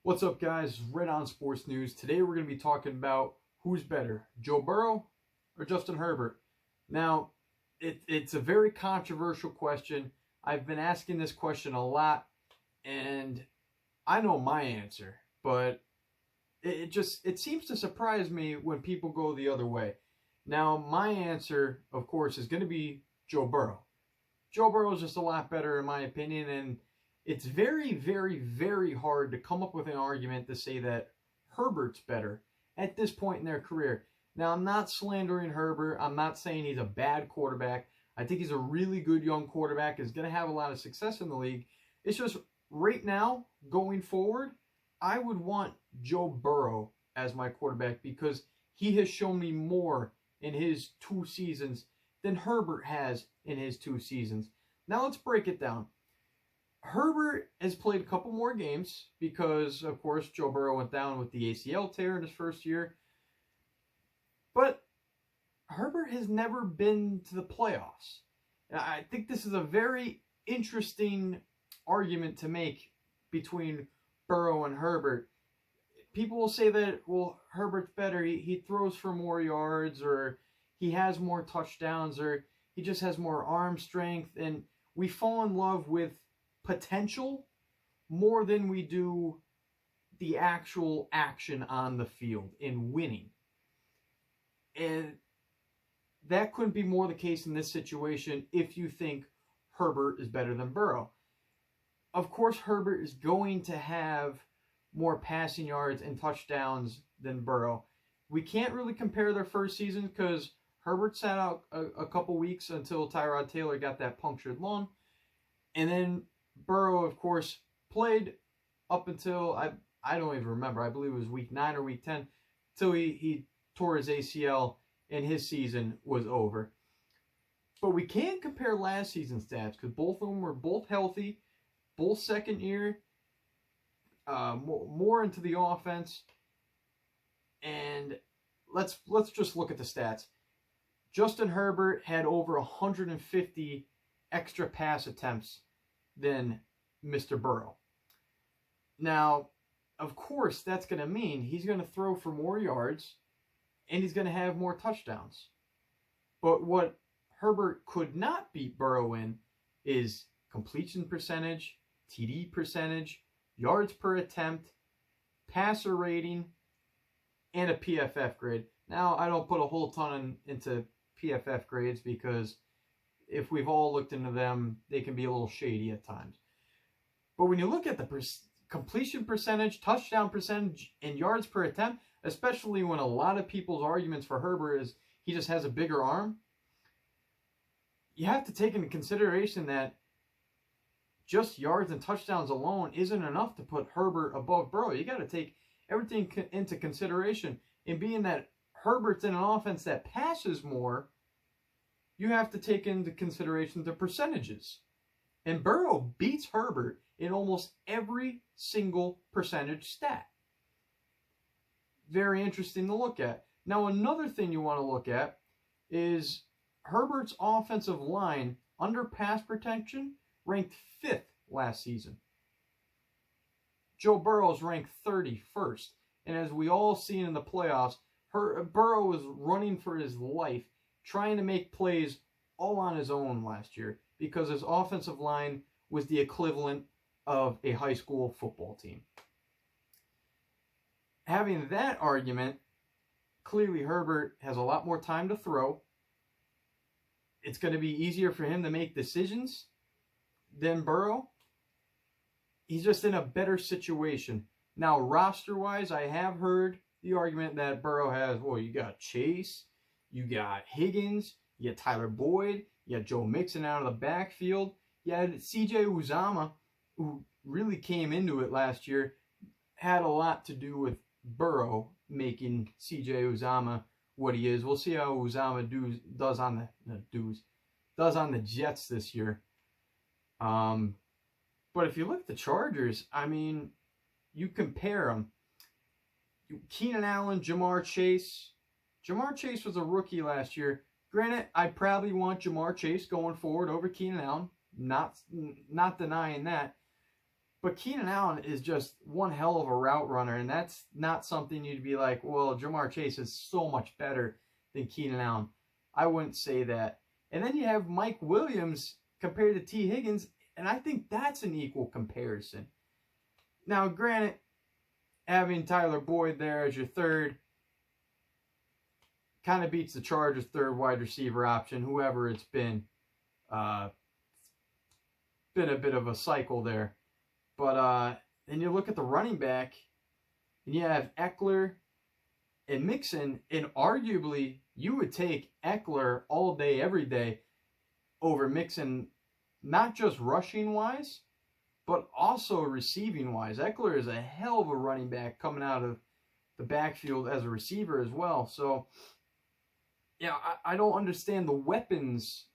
What's up, guys? Red on Sports News. Today we're going to be talking about who's better, Joe Burrow or Justin Herbert. Now, it's a very controversial question. I've been asking this question a lot, and I know my answer, but it seems to surprise me when people go the other way. Now, my answer, of course, is going to be Joe Burrow. Joe Burrow is just a lot better, in my opinion, and it's very, very, very hard to come up with an argument to say that Herbert's better at this point in their career. Now, I'm not slandering Herbert. I'm not saying he's a bad quarterback. I think he's a really good young quarterback. He's going to have a lot of success in the league. It's just right now, going forward, I would want Joe Burrow as my quarterback because he has shown me more in his 2 seasons than Herbert has in his 2 seasons. Now, let's break it down. Herbert has played a couple more games because, of course, Joe Burrow went down with the ACL tear in his first year. But Herbert has never been to the playoffs. I think this is a very interesting argument to make between Burrow and Herbert. People will say that, well, Herbert's better. He throws for more yards, or he has more touchdowns, or he just has more arm strength. And we fall in love with potential more than we do the actual action on the field in winning. And that couldn't be more the case in this situation if you think Herbert is better than Burrow. Of course, Herbert is going to have more passing yards and touchdowns than Burrow. We can't really compare their first season because Herbert sat out a couple weeks until Tyrod Taylor got that punctured lung. And then Burrow, of course, played up until, I don't even remember, I believe it was week 9 or week 10, until he tore his ACL and his season was over. But we can't compare last season's stats because both of them were both healthy, both second year, more into the offense. And let's just look at the stats. Justin Herbert had over 150 extra pass attempts than Mr. Burrow. Now, of course, that's going to mean he's going to throw for more yards and he's going to have more touchdowns. But what Herbert could not beat Burrow in is completion percentage, TD percentage, yards per attempt, passer rating, and a PFF grade. Now, I don't put a whole ton into PFF grades because if we've all looked into them, they can be a little shady at times. But when you look at the completion percentage, touchdown percentage, and yards per attempt, especially when a lot of people's arguments for Herbert is he just has a bigger arm, you have to take into consideration that just yards and touchdowns alone isn't enough to put Herbert above Burrow. You got to take everything into consideration. And being that Herbert's in an offense that passes more, you have to take into consideration the percentages. And Burrow beats Herbert in almost every single percentage stat. Very interesting to look at. Now, another thing you want to look at is Herbert's offensive line under pass protection ranked 5th last season. Joe Burrow's ranked 31st. And as we all seen in the playoffs, Burrow was running for his life, trying to make plays all on his own last year because his offensive line was the equivalent of a high school football team. Having that argument, clearly Herbert has a lot more time to throw. It's going to be easier for him to make decisions than Burrow. He's just in a better situation. Now, roster-wise, I have heard the argument that Burrow has, well, you got Chase, you got Higgins, you got Tyler Boyd, you got Joe Mixon out of the backfield, you had C.J. Uzomah, who really came into it last year, had a lot to do with Burrow making C.J. Uzomah what he is. We'll see how Uzomah does on the Jets this year. But if you look at the Chargers, I mean, you compare them. Keenan Allen, Jamar Chase. Jamar Chase was a rookie last year. Granted, I probably want Jamar Chase going forward over Keenan Allen. Not denying that. But Keenan Allen is just one hell of a route runner, and that's not something you'd be like, well, Jamar Chase is so much better than Keenan Allen. I wouldn't say that. And then you have Mike Williams compared to T. Higgins, and I think that's an equal comparison. Now, granted, having Tyler Boyd there as your third kind of beats the Chargers' third wide receiver option, whoever it's been. Been a bit of a cycle there. But then you look at the running back, and you have Eckler and Mixon, and arguably you would take Eckler all day, every day over Mixon, not just rushing-wise, but also receiving-wise. Eckler is a hell of a running back coming out of the backfield as a receiver as well. So, yeah, I don't understand the weapons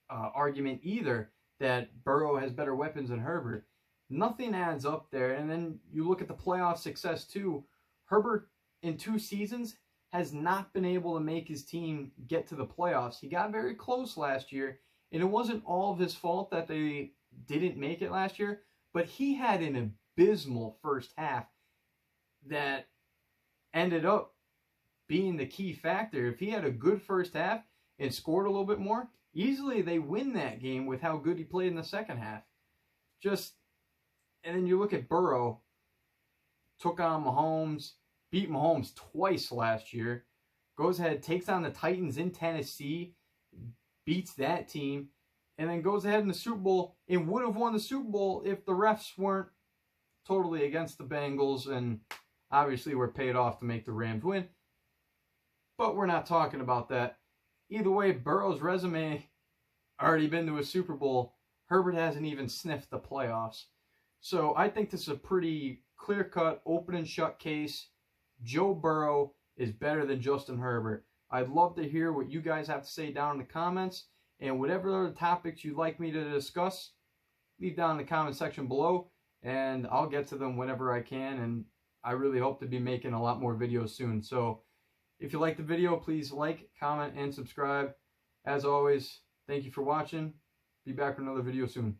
argument either, that Burrow has better weapons than Herbert. Nothing adds up there. And then you look at the playoff success too. Herbert in 2 seasons has not been able to make his team get to the playoffs. He got very close last year, and it wasn't all of his fault that they didn't make it last year, but he had an abysmal first half that ended up being the key factor. If he had a good first half and scored a little bit more, easily they win that game with how good he played in the second half. And then you look at Burrow, took on Mahomes, beat Mahomes twice last year, goes ahead, takes on the Titans in Tennessee, beats that team, and then goes ahead in the Super Bowl and would have won the Super Bowl if the refs weren't totally against the Bengals and obviously were paid off to make the Rams win. But we're not talking about that. Either way, Burrow's resume already been to a Super Bowl. Herbert hasn't even sniffed the playoffs. So I think this is a pretty clear-cut, open and shut case. Joe Burrow is better than Justin Herbert. I'd love to hear what you guys have to say down in the comments. And whatever other topics you'd like me to discuss, leave down in the comment section below. And I'll get to them whenever I can. And I really hope to be making a lot more videos soon. So if you like the video, please like, comment, and subscribe. As always, thank you for watching. Be back with another video soon.